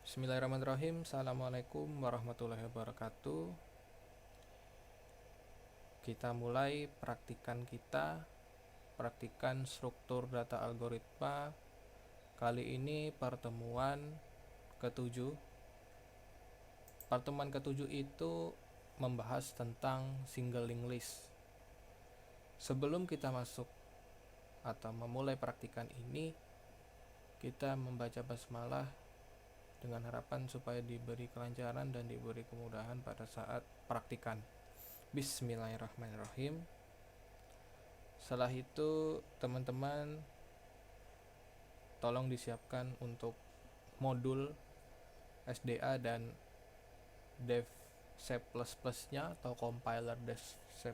Bismillahirrahmanirrahim. Assalamualaikum warahmatullahi wabarakatuh. Kita mulai praktikan struktur data algoritma. Kali ini pertemuan ketujuh itu membahas tentang single linked list. Sebelum kita masuk atau memulai praktikan ini, kita membaca basmalah dengan harapan supaya diberi kelancaran dan diberi kemudahan pada saat praktikan. Bismillahirrahmanirrahim. Setelah itu teman-teman tolong disiapkan untuk modul SDA dan dev C++ nya atau compiler dev C++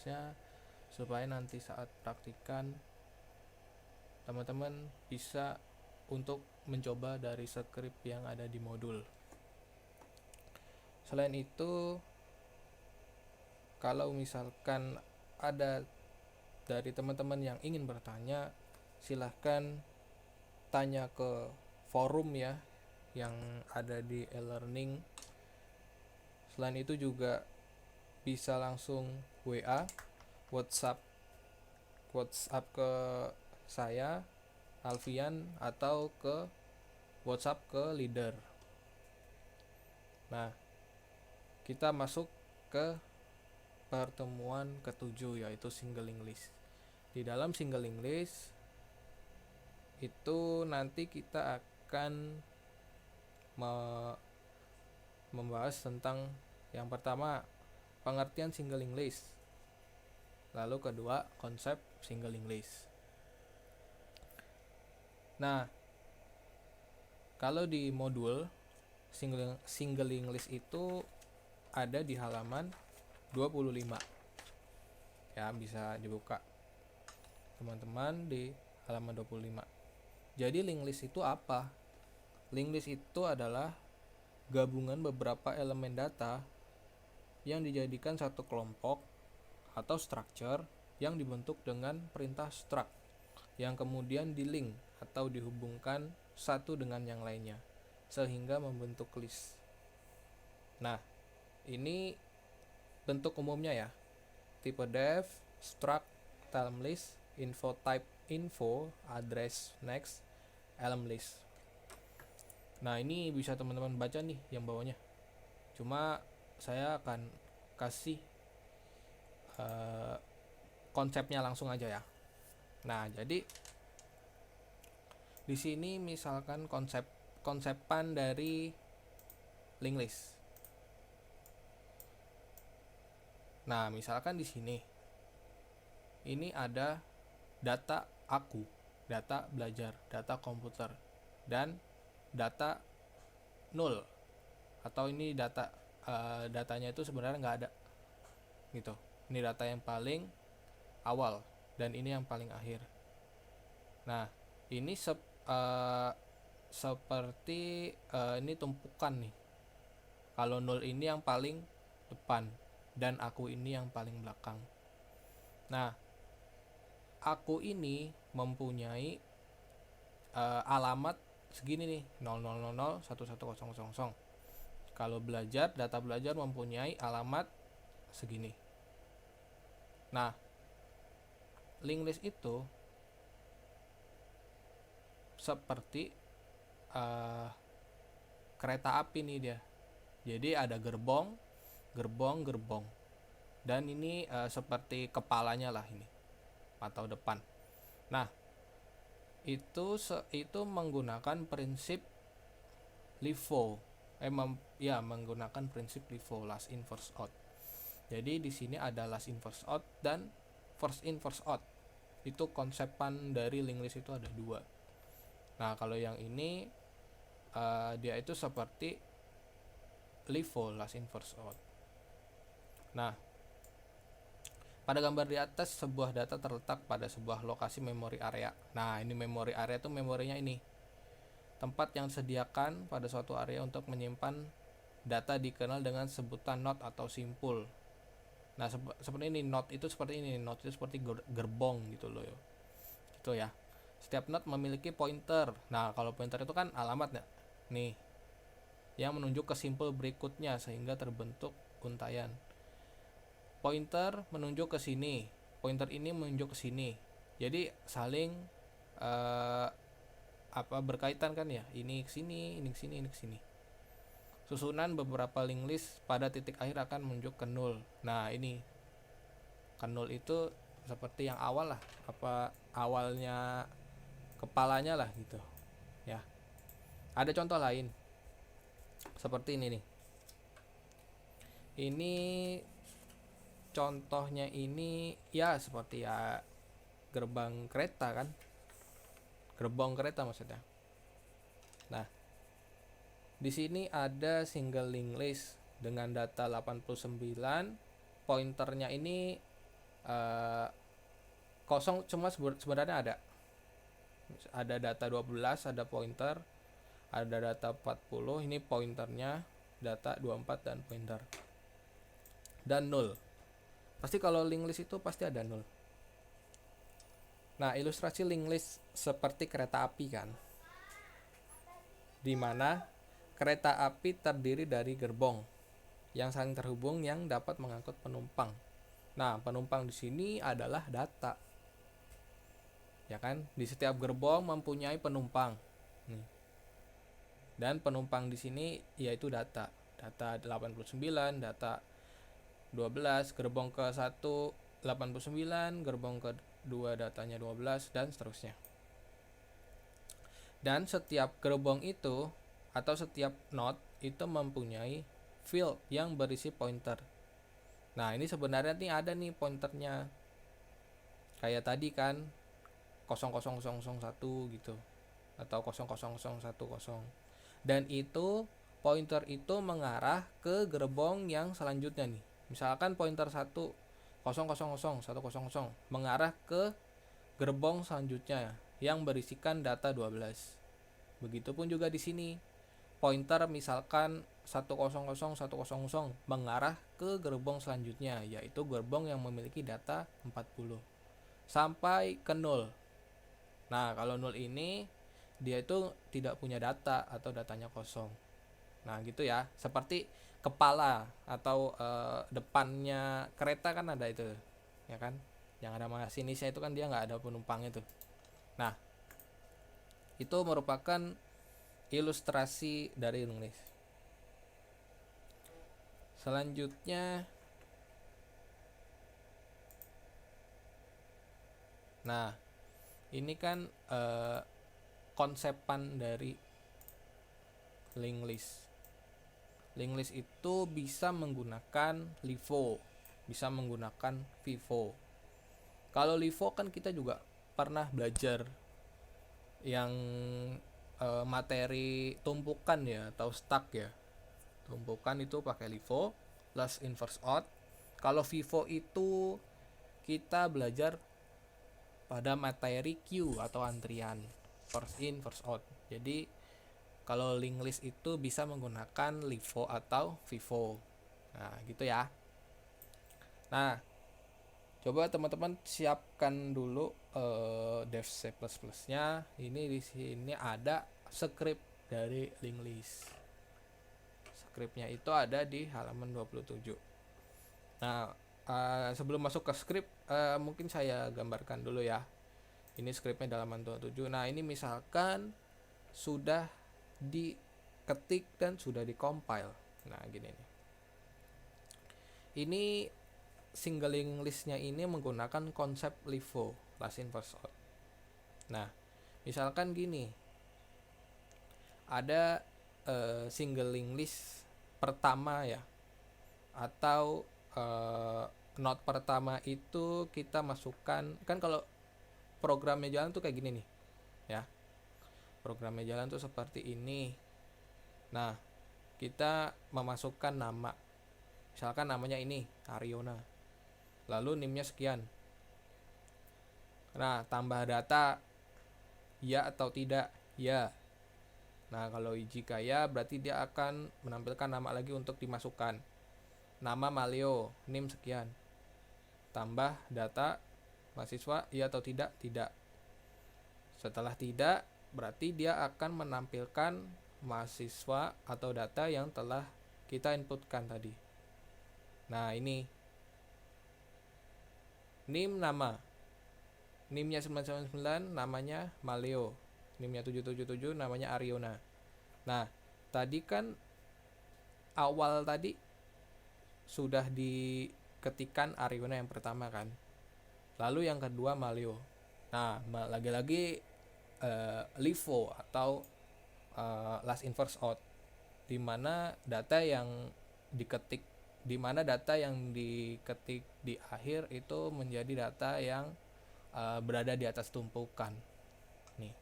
nya, supaya nanti saat praktikan teman-teman bisa untuk mencoba dari skrip yang ada di modul. Selain itu, kalau misalkan ada dari teman-teman yang ingin bertanya, silahkan tanya ke forum ya yang ada di e-learning. Selain itu juga bisa langsung WA, WhatsApp ke saya Alfian, atau ke WhatsApp ke leader. Nah, kita masuk ke pertemuan ketujuh, yaitu single linked list. Di dalam single linked list itu nanti kita akan membahas tentang yang pertama, pengertian single linked list. Lalu kedua, konsep single linked list. Nah, kalau di modul single linked list itu ada di halaman 25. Ya, bisa dibuka teman-teman di halaman 25. Jadi linked list itu apa? Linked list itu adalah gabungan beberapa elemen data yang dijadikan satu kelompok atau structure yang dibentuk dengan perintah struct, yang kemudian di-link atau dihubungkan satu dengan yang lainnya sehingga membentuk list. Nah, ini bentuk umumnya ya. Tipe def, struct, element list, info type info, address next, element list. Nah, ini bisa teman-teman baca nih yang bawahnya. Cuma saya akan kasih konsepnya langsung aja ya. Nah, jadi di sini misalkan konsepan dari linked list. Nah, misalkan di sini ini ada data aku, data belajar, data komputer, dan data 0, atau ini datanya itu sebenarnya nggak ada gitu. Ini data yang paling awal dan ini yang paling akhir. Nah, ini seperti ini tumpukan nih. Kalau 0 ini yang paling depan dan aku ini yang paling belakang. Nah, aku ini mempunyai alamat segini nih, 00001100. Kalau data belajar mempunyai alamat segini. Nah, linked list itu seperti kereta api nih dia. Jadi ada gerbong, dan ini seperti kepalanya lah ini atau depan. Nah, itu menggunakan prinsip LIFO. Menggunakan prinsip LIFO, last in first out. Jadi di sini ada last in first out dan first in first out. Itu konsepan dari linked list itu ada dua. Nah, kalau yang ini dia itu seperti LIFO, last in first out. Nah, pada gambar di atas, sebuah data terletak pada sebuah lokasi memori area. Nah, ini memori area itu memorinya ini. Tempat yang disediakan pada suatu area untuk menyimpan data dikenal dengan sebutan node atau simpul. Nah, seperti ini, node itu seperti ini, node itu seperti gerbong gitu loh ya. Gitu ya. Setiap node memiliki pointer. Nah, kalau pointer itu kan alamat ya. Nih. yang menunjuk ke simpel berikutnya sehingga terbentuk untaian. Pointer menunjuk ke sini, pointer ini menunjuk ke sini. Jadi saling berkaitan kan ya, ini ke sini, ini ke sini, ini ke sini. Susunan beberapa linked list pada titik akhir akan menunjuk ke nol. Nah, ini ke nol itu seperti yang awal lah, awalnya kepalanya lah gitu ya. Ada contoh lain seperti ini nih. Ini contohnya ini ya seperti ya gerbang kereta kan, gerbong kereta maksudnya. Nah, di sini ada single linked list dengan data 89, pointernya ini kosong, cuma sebenarnya ada data 12, ada pointer, ada data 40, ini pointernya, data 24 dan pointer. Dan 0. Pasti kalau linked list itu pasti ada 0. Nah, ilustrasi linked list seperti kereta api kan, dimana kereta api terdiri dari gerbong yang saling terhubung yang dapat mengangkut penumpang. Nah, penumpang di sini adalah data. Ya kan? Di setiap gerbong mempunyai penumpang. Dan penumpang di sini yaitu data. Data 89, data 12, gerbong ke-1 89, gerbong ke-2 datanya 12 dan seterusnya. Dan setiap gerbong itu atau setiap node itu mempunyai field yang berisi pointer. Nah, ini sebenarnya nih ada nih pointernya. Kayak tadi kan 00001 gitu atau 00010. Dan itu pointer itu mengarah ke gerbong yang selanjutnya nih. Misalkan pointer 1000100 mengarah ke gerbong selanjutnya yang berisikan data 12. Begitupun juga di sini. Pointer misalkan 100100 mengarah ke gerbong selanjutnya, yaitu gerbong yang memiliki data 40 sampai ke 0. Nah, kalau 0 ini dia itu tidak punya data atau datanya kosong. Nah, gitu ya. Seperti kepala atau depannya kereta kan ada itu, ya kan? Yang ada masinisnya itu kan dia nggak ada penumpang itu. Nah, itu merupakan ilustrasi dari linked list. Selanjutnya, nah ini kan konsepan dari linked list. Linked list itu bisa menggunakan LIFO, bisa menggunakan FIFO. Kalau LIFO kan kita juga pernah belajar yang materi tumpukan ya atau stack ya. Tumpukan itu pakai LIFO, last in first out. Kalau FIFO itu kita belajar pada materi queue atau antrian, first in first out. Jadi kalau linked list itu bisa menggunakan LIFO atau FIFO. Nah, gitu ya. Nah, coba teman-teman siapkan dulu dev C++ nya. Ini di sini ada script dari linked list. Scriptnya itu ada di halaman 27. Nah, sebelum masuk ke script, mungkin saya gambarkan dulu ya. Ini scriptnya di halaman 27. Nah, ini misalkan sudah diketik dan sudah di-compile. Nah, gini nih. Ini single linked list-nya ini menggunakan konsep LIFO, last in first out. Nah, misalkan gini. Ada single linked list pertama ya. Atau node pertama itu kita masukkan, kan kalau programnya jalan tuh kayak gini nih. Ya. Programnya jalan tuh seperti ini. Nah, kita memasukkan nama. Misalkan namanya ini Ariona. Lalu NIM-nya sekian. Nah, tambah data ya atau tidak? Ya. Nah, kalau jika ya berarti dia akan menampilkan nama lagi untuk dimasukkan. Nama Malio, NIM sekian. Tambah data mahasiswa ya atau tidak? Tidak. Setelah tidak, berarti dia akan menampilkan mahasiswa atau data yang telah kita inputkan tadi. Nah, ini NIM nama. NIM-nya 999 namanya Maleo. NIM-nya 777 namanya Ariona. Nah, tadi kan awal tadi sudah diketikkan Ariona yang pertama kan. Lalu yang kedua Maleo. Nah, lagi-lagi LIFO atau last in first out, di mana data yang diketik di akhir itu menjadi data yang berada di atas tumpukan. Nih.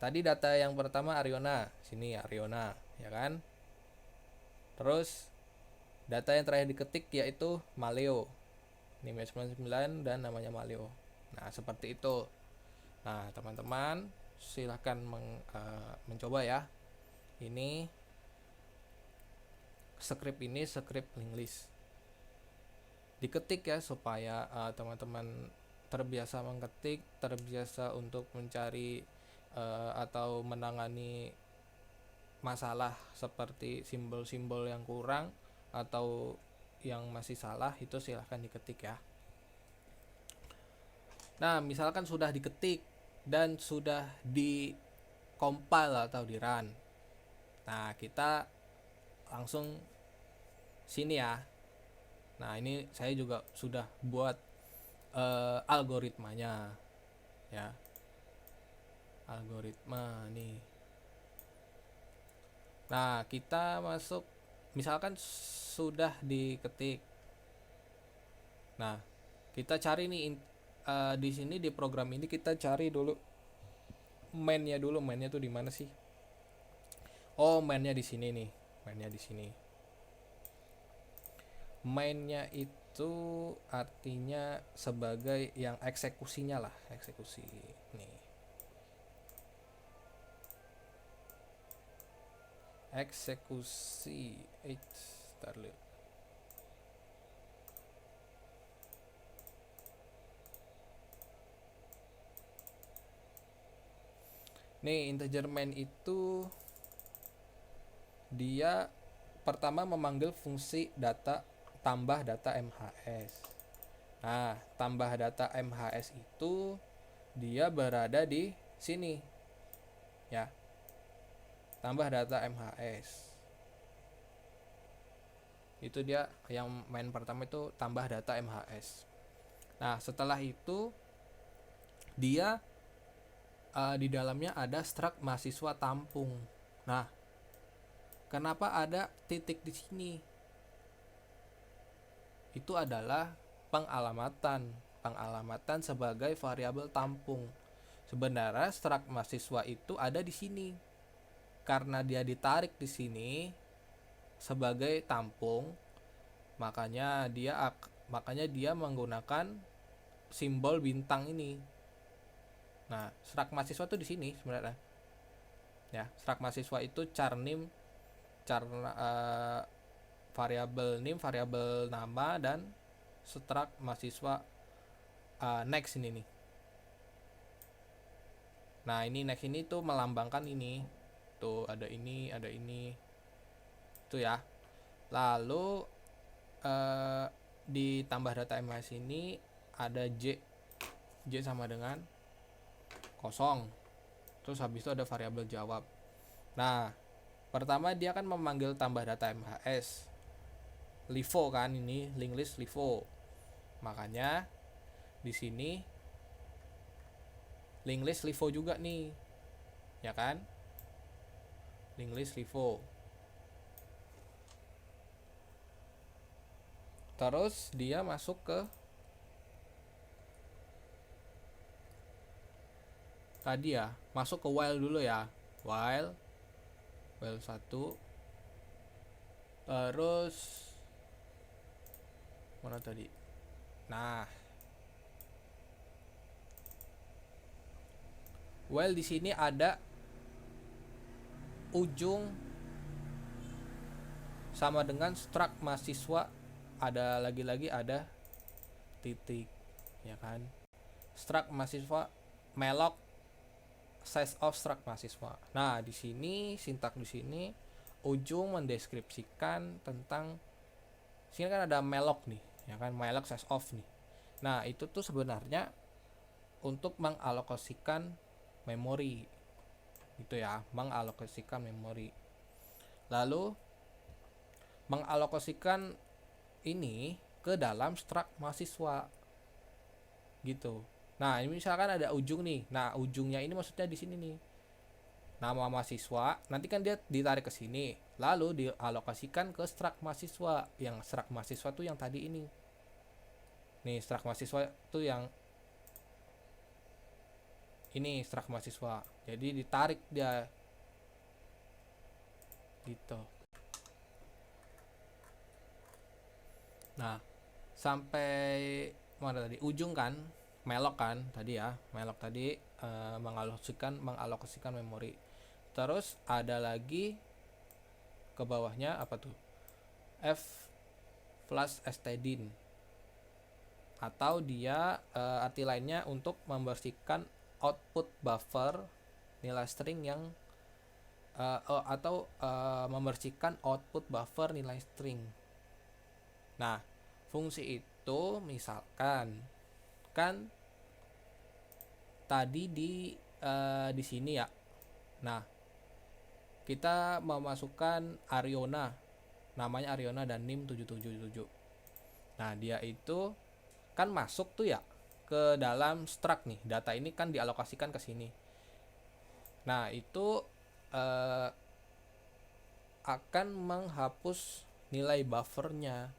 Tadi data yang pertama Ariona, sini Ariona, ya kan? Terus data yang terakhir diketik yaitu Maleo. NIM 99 dan namanya Maleo. Nah, seperti itu. Nah, teman-teman silahkan mencoba ya. Ini script link list. Diketik ya supaya teman-teman terbiasa mengetik, terbiasa untuk mencari atau menangani masalah seperti simbol-simbol yang kurang atau yang masih salah, itu silahkan diketik ya. Nah, misalkan sudah diketik dan sudah di compile atau di run. Nah, kita langsung sini ya. Nah, ini saya juga sudah buat algoritmanya ya. Algoritma nih. Nah, kita masuk, misalkan sudah diketik. Nah, kita cari nih di sini di program ini kita cari dulu mainnya dulu. Mainnya tuh di mana sih? Oh, mainnya di sini nih. Mainnya di sini. Mainnya itu artinya sebagai yang eksekusinya lah, eksekusi nih. Eksekusi starlet. Nih, integer main itu dia pertama memanggil fungsi data tambah data MHS. Nah, tambah data MHS itu dia berada di sini ya. Tambah data MHS itu dia yang main pertama, itu tambah data MHS. Nah, setelah itu dia di dalamnya ada struct mahasiswa tampung. Nah, kenapa ada titik di sini? Itu adalah pengalamatan sebagai variabel tampung. Sebenarnya struct mahasiswa itu ada di sini. Karena dia ditarik di sini sebagai tampung, makanya dia menggunakan simbol bintang ini. Nah, struct mahasiswa itu di sini sebenarnya. Ya, struct mahasiswa itu char name, variabel name, variabel nama, dan struct mahasiswa next ini nih. Nah, ini next ini tuh melambangkan ini. Tuh ada ini itu ya. Lalu ditambah data MHS ini ada J sama dengan 0. Terus habis itu ada variabel jawab. Nah, pertama dia kan memanggil tambah data MHS. LIFO kan, ini link list LIFO. Makanya di sini link list LIFO juga nih. Ya kan? Link list LIFO. Terus dia masuk ke tadi ya, masuk ke while dulu ya. While 1. Terus mana tadi? Nah, while di sini ada ujung sama dengan struct mahasiswa, ada lagi-lagi ada titik, ya kan? Struct mahasiswa malloc size of struct mahasiswa. Nah, di sini sintak di sini ujung mendeskripsikan tentang sini kan ada malloc nih, ya kan, malloc size of nih. Nah, itu tuh sebenarnya untuk mengalokasikan memori gitu ya, mengalokasikan memori. Lalu mengalokasikan ini ke dalam struct mahasiswa gitu. Nah, ini misalkan ada ujung nih. Nah, ujungnya ini maksudnya di sini nih. Nama mahasiswa, nanti kan dia ditarik ke sini, lalu dialokasikan ke struct mahasiswa. Yang struct mahasiswa tuh yang tadi ini. Nih, struct mahasiswa tuh yang ini struct mahasiswa. Jadi ditarik dia gitu. Nah, sampai mana tadi? Ujung kan, malloc kan tadi ya. Malloc tadi mengalokasikan memori. Terus ada lagi ke bawahnya apa tuh? F flash stdin, atau dia arti lainnya untuk membersihkan output buffer nilai string yang atau membersihkan output buffer nilai string. Nah, fungsi itu misalkan kan tadi di sini ya. Nah, kita memasukkan Ariona, namanya Ariona dan NIM 777. Nah, dia itu kan masuk tuh ya ke dalam struct nih. Data ini kan dialokasikan ke sini. Nah, itu akan menghapus nilai buffernya.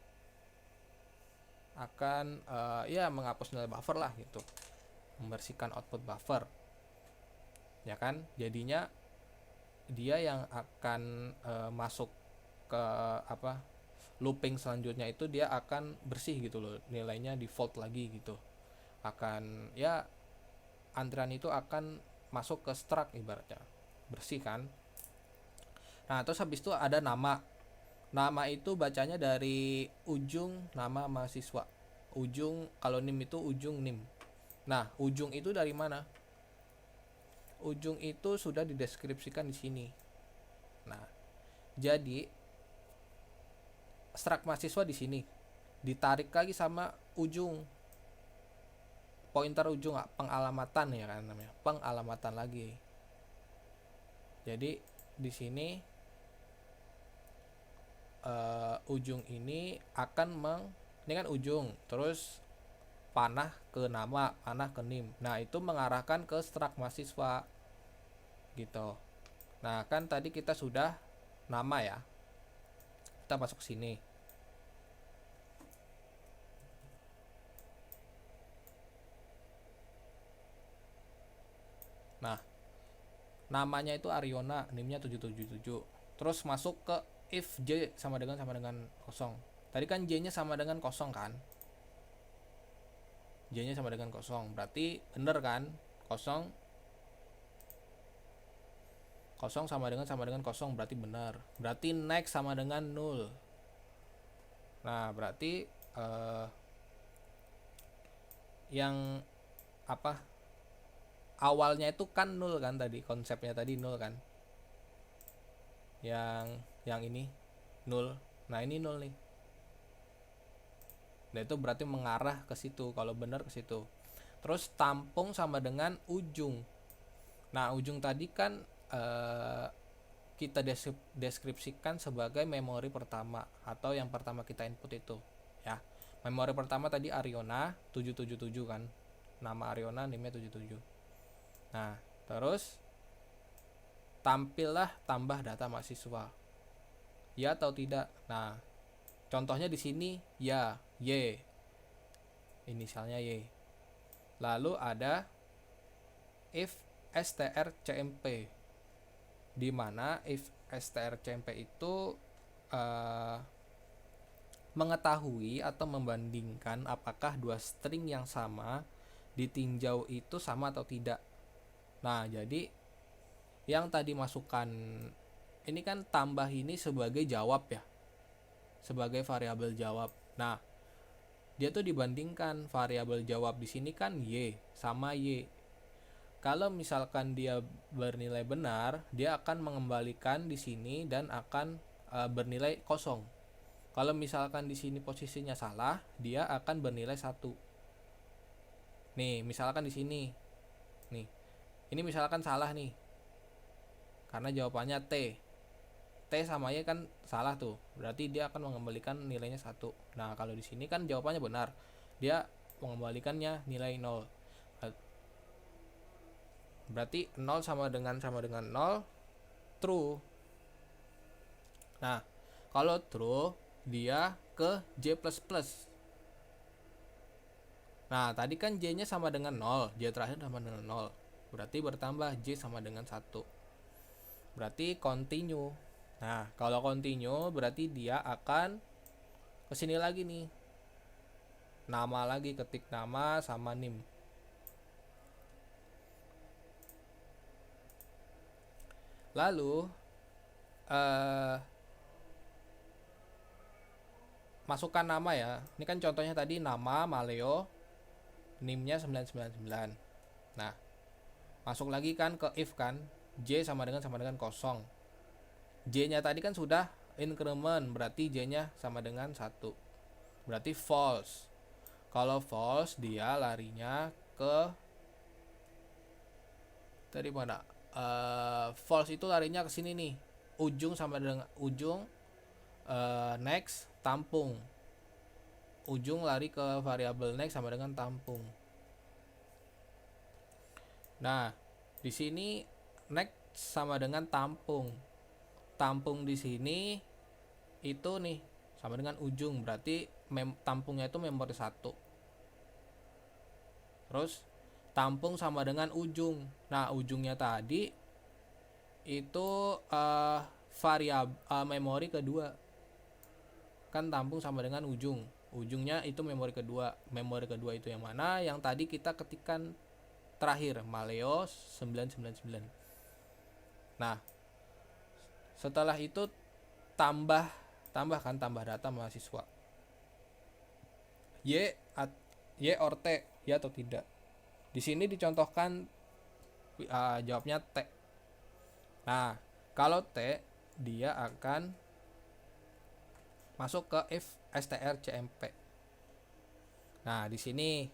Akan ya menghapus nilai buffer lah gitu. Membersihkan output buffer. Ya kan? Jadinya dia yang akan masuk ke looping selanjutnya itu dia akan bersih gitu loh, nilainya default lagi gitu, akan ya antrian itu akan masuk ke struct ibaratnya bersih kan. Nah, terus habis itu ada nama itu bacanya dari ujung nama mahasiswa, ujung kalau NIM itu ujung NIM. Nah, ujung itu dari mana? Ujung itu sudah dideskripsikan di sini. Nah, jadi struct mahasiswa di sini ditarik lagi sama ujung pointer ujung, pengalamatan ya kan namanya, pengalamatan lagi. Jadi di sini ujung ini akan ini kan ujung, terus panah ke nama, panah ke NIM. Nah, itu mengarahkan ke struct mahasiswa gitu. Nah, kan tadi kita sudah nama ya. Kita masuk sini. Nah, namanya itu Ariona, NIM-nya 777. Terus masuk ke if J sama dengan kosong. Tadi kan J-nya sama dengan kosong kan? J-nya sama dengan kosong, berarti bener kan? Kosong sama dengan kosong, berarti benar. Berarti next sama dengan 0. Nah, berarti yang awalnya itu kan 0 kan tadi, konsepnya tadi 0 kan. Yang ini 0. Nah, ini 0 nih. Nah, itu berarti mengarah ke situ kalau benar ke situ. Terus tampung sama dengan ujung. Nah, ujung tadi kan kita deskripsikan sebagai memori pertama atau yang pertama kita input itu ya. Memori pertama tadi Ariona 777 kan. Nama Ariona, NIM-nya 77. Nah, terus tampillah tambah data mahasiswa. Ya atau tidak? Nah, contohnya di sini ya, Y. Inisialnya Y. Lalu ada if strcmp, di mana if strcmp itu mengetahui atau membandingkan apakah dua string yang sama ditinjau itu sama atau tidak. Nah, jadi yang tadi masukkan ini kan tambah ini sebagai jawab ya, sebagai variabel jawab. Nah, dia tuh dibandingkan variabel jawab di sini kan Y sama Y. Kalau misalkan dia bernilai benar, dia akan mengembalikan di sini dan akan bernilai kosong. Kalau misalkan di sini posisinya salah, dia akan bernilai 1. Nih, misalkan di sini. Nih. Ini misalkan salah nih. Karena jawabannya T. T sama Y kan salah tuh. Berarti dia akan mengembalikan nilainya 1. Nah, kalau di sini kan jawabannya benar. Dia mengembalikannya nilai 0. Berarti 0 sama dengan 0, true. Nah, kalau true dia ke J++. Nah, tadi kan J-nya sama dengan 0, J terakhir sama dengan 0. Berarti bertambah J sama dengan 1. Berarti continue. Nah, kalau continue berarti dia akan kesini lagi nih. Nama lagi, ketik nama sama NIM. Lalu masukkan nama ya. Ini kan contohnya tadi nama Maleo, NIM-nya 999. Nah, masuk lagi kan ke if kan, J sama dengan 0. J-nya tadi kan sudah increment, berarti J-nya sama dengan 1. Berarti false. Kalau false dia larinya ke tadi mana? False itu larinya ke sini nih. Ujung sama dengan ujung, next tampung. Ujung lari ke variabel next sama dengan tampung. Nah, di sini next sama dengan tampung. Tampung di sini itu nih sama dengan ujung, berarti tampungnya itu memori 1. Terus tampung sama dengan ujung. Nah, ujungnya tadi itu memori kedua. Kan tampung sama dengan ujung. Ujungnya itu memori kedua. Memori kedua itu yang mana? Yang tadi kita ketikkan terakhir, Maleo 999. Nah, setelah itu tambah data mahasiswa. Y or T, ya atau tidak. Di sini dicontohkan jawabnya T. Nah, kalau T dia akan masuk ke if strcmp. Nah, di sini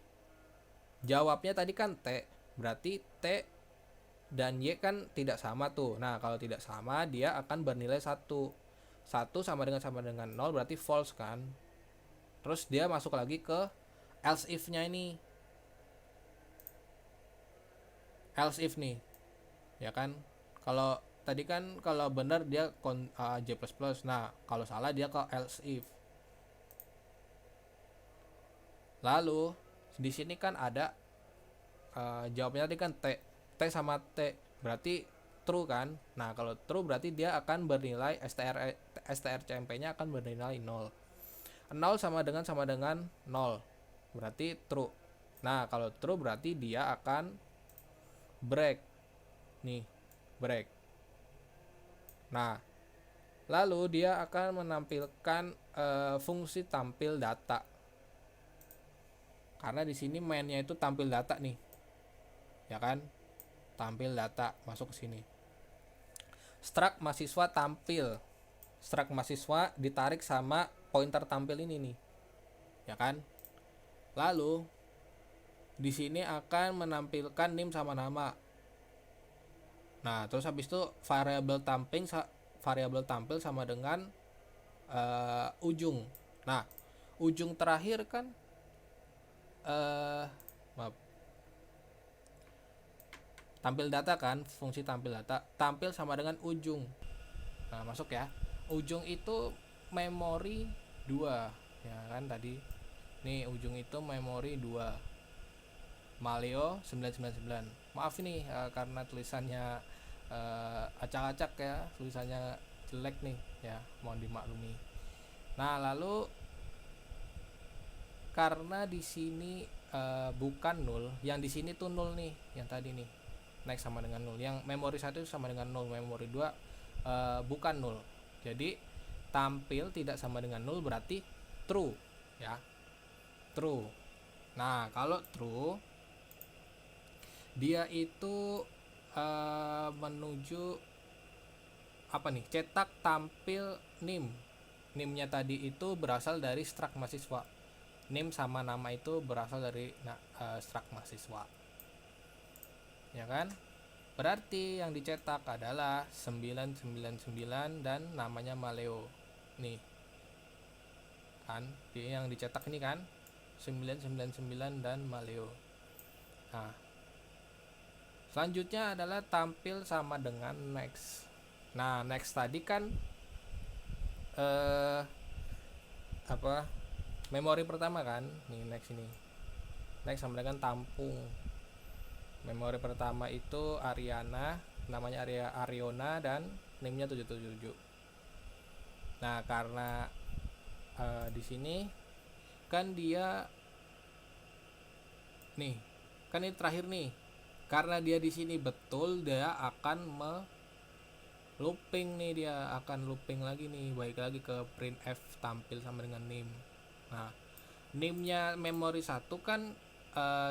jawabnya tadi kan T, berarti T dan Y kan tidak sama tuh. Nah, kalau tidak sama dia akan bernilai 1. 1 sama dengan 0 berarti false kan. Terus dia masuk lagi ke else if-nya ini. Else if nih. Ya kan? Kalau tadi kan kalau benar dia J++. Nah, kalau salah dia ke else if. Lalu di sini kan ada jawabnya tadi kan T sama T, berarti true kan. Nah, kalau true berarti dia akan bernilai strcmp-nya akan bernilai 0. 0 sama dengan 0, berarti true. Nah, kalau true berarti dia akan break. Nih, break. Nah, lalu dia akan menampilkan fungsi tampil data. Karena di sini mainnya itu tampil data nih. Ya kan? Tampil data masuk ke sini. Struct mahasiswa tampil. Struct mahasiswa ditarik sama pointer tampil ini nih. Ya kan? Lalu di sini akan menampilkan NIM sama nama. Nah, terus habis itu variabel tampil sama dengan ujung. Nah, ujung terakhir kan tampil data kan, fungsi tampil data, tampil sama dengan ujung. Nah, masuk ya. Ujung itu memori 2, ya kan tadi. Nih, ujung itu memori 2. Maleo 999. Maaf nih karena tulisannya acak-acak ya, tulisannya jelek nih ya, mohon dimaklumi. Nah, lalu karena di sini bukan 0, yang di sini tuh 0 nih, yang tadi nih. Next sama dengan 0. Yang memori 1 sama dengan 0, memori 2 bukan 0. Jadi tampil tidak sama dengan 0 berarti true ya. True. Nah, kalau true Dia itu menuju apa nih, cetak tampil NIM. NIM-nya tadi itu berasal dari strak mahasiswa. NIM sama nama itu berasal dari strak mahasiswa, ya kan? Berarti yang dicetak adalah 999 dan namanya Maleo. Nih kan, dia yang dicetak ini kan 999 dan Maleo. Nah, selanjutnya adalah tampil sama dengan next. Nah, next tadi kan apa, memori pertama kan, nih next ini. Next sama dengan tampung. Memori pertama itu Ariana, namanya Ariona dan name-nya 777. Nah, karena di sini kan dia nih, kan ini terakhir nih. Karena dia di sini betul, dia akan looping nih, dia akan looping lagi nih, balik lagi ke printf tampil sama dengan name. Nah, name-nya memori 1 kan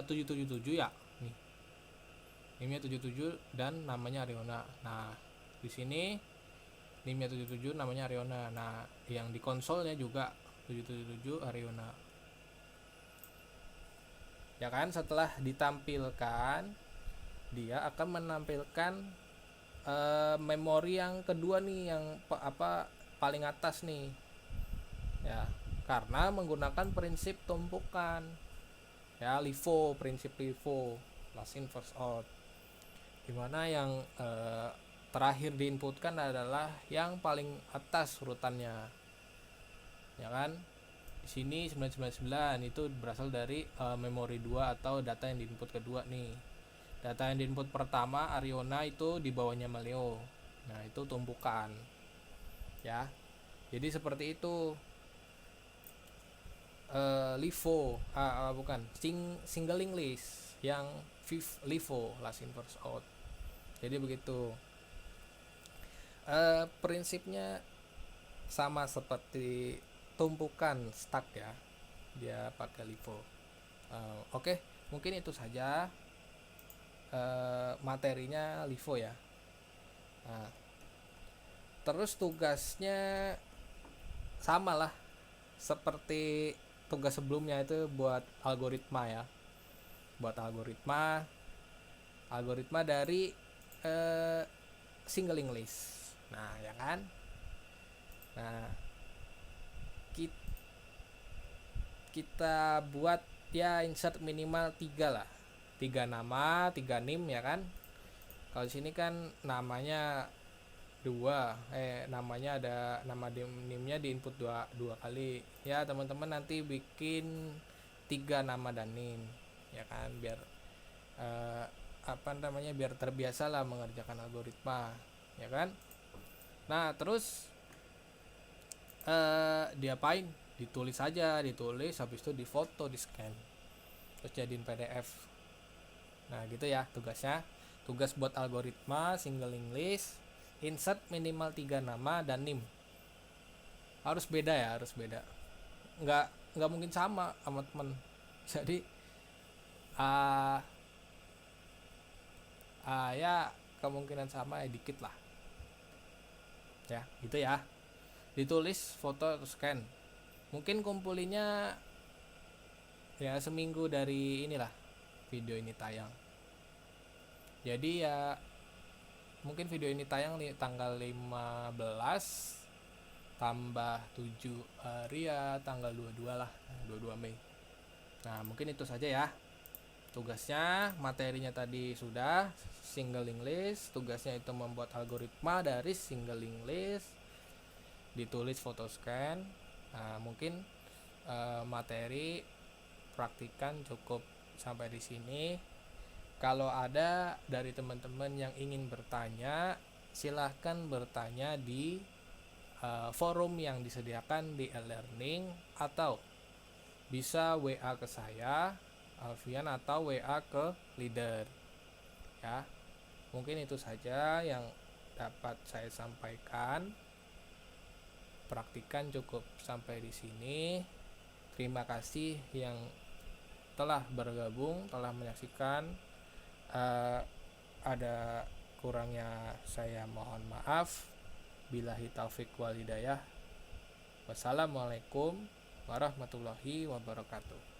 777 ya. Nih. Name-nya 77 dan namanya Ariona. Nah, di sini name-nya 77 namanya Ariona. Nah, yang di konsolnya juga 777 Ariona. Ya kan, setelah ditampilkan, dia akan menampilkan memori yang kedua nih, yang paling atas nih. Ya, karena menggunakan prinsip tumpukan. Ya, LIFO, prinsip LIFO, last in first out. Dimana yang terakhir diinputkan adalah yang paling atas urutannya, ya kan? Di sini 999 itu berasal dari memori 2 atau data yang diinput kedua nih. Data yang diinput pertama Ariona itu di bawahnya Maleo. Nah, itu tumpukan. Ya. Jadi seperti itu. LIFO bukan, singling list yang LIFO, last in first out. Jadi begitu. Prinsipnya sama seperti tumpukan stack ya, dia pakai LIFO. Oke, mungkin itu saja materinya LIFO ya. Nah, terus tugasnya sama lah seperti tugas sebelumnya, itu buat algoritma ya, buat algoritma dari singling list. Nah, ya kan. Nah, kita buat ya insert minimal 3 lah, 3 nama 3 nim ya kan. Kalau di sini kan namanya 2, namanya ada nama nimnya di input dua kali ya teman-teman. Nanti bikin 3 nama dan nim ya kan, biar biar terbiasa lah mengerjakan algoritma ya kan. Nah, terus diapain, ditulis habis itu difoto, di scan, terus jadiin PDF. Nah, gitu ya tugasnya. Tugas buat algoritma singling list, insert minimal 3 nama dan nim. Harus beda ya, harus beda. Nggak mungkin sama teman. Jadi ya kemungkinan sama ya dikit lah. Ya, gitu ya. Ditulis, foto, atau scan. Mungkin kumpulinnya ya seminggu dari inilah video ini tayang. Jadi ya mungkin video ini tayang di tanggal 15 tambah 7 hari ya tanggal 22 lah, 22 Mei. Nah, mungkin itu saja ya tugasnya. Materinya tadi sudah singling list, tugasnya itu membuat algoritma dari singling list, ditulis, foto, scan. Nah, mungkin materi praktikan cukup sampai di sini. Kalau ada dari teman-teman yang ingin bertanya, silahkan bertanya di forum yang disediakan di e-learning, atau bisa WA ke saya Alfian atau WA ke leader ya. Mungkin itu saja yang dapat saya sampaikan. Praktikan cukup sampai di sini. Terima kasih yang telah bergabung, telah menyaksikan Eh, ada kurangnya saya mohon maaf. Billahi taufik wal hidayah. Wassalamualaikum warahmatullahi wabarakatuh.